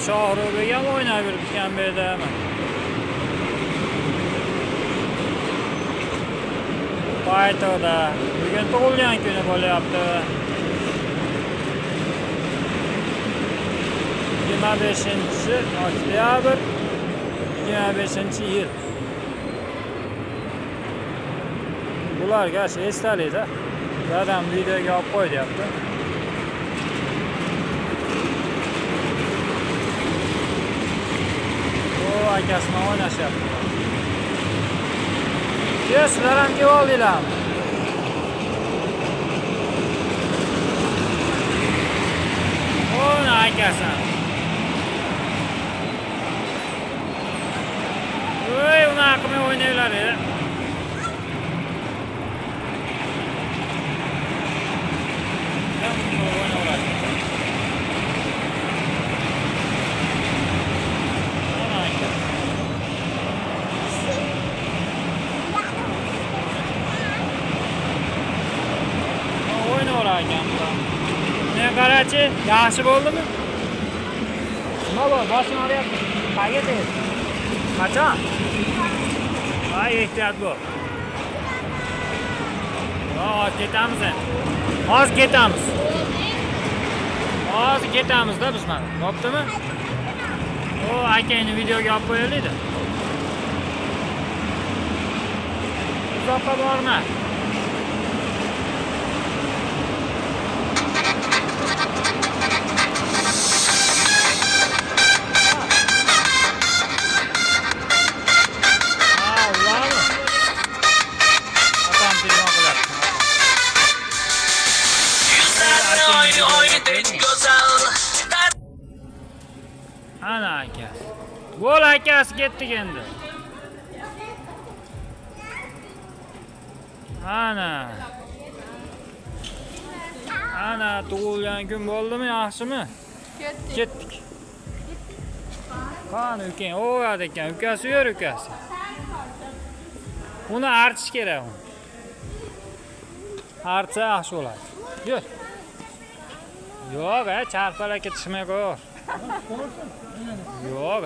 Shohruxga ham o'ynab yuribgan bu yerda. Paytoda bugun tug'ilgan kuni bo'lyapti. 25-oktyabr 25-yil. Bularga esdalikda dadam videoga olib qo'yapti. O akasi bilan o'ynashyapti. Sizlar ham kelib oldinglarmi? O'yna akasi. Voy, unaqa qilmay o'ynanglar. Ne qarachi, yaxshi bo'ldimi? Nima bor? Boshini olyapti. Qayerga deydi? Qachon? Voy, ehtiyot bo'l. Hozir ketamiz endi. Hozir ketamiz. Hozir ketamizda biz mana. Bo'ptimi? O, akangni videoga olib qo'yaylik-da. Uzoqqa borma. Ana aka. Gol akasi ketdik endi. Ana tug'ilgan kun bo'ldimi, yaxshimi? Ketdik. Qani ukang, o'g'ad ekan, ukasi yor ukasi. Uni artish kerak uni. Artsa yaxshi bo'ladi. Yur. Yo'q, charpalak ketishmay qo'y. Yo'q,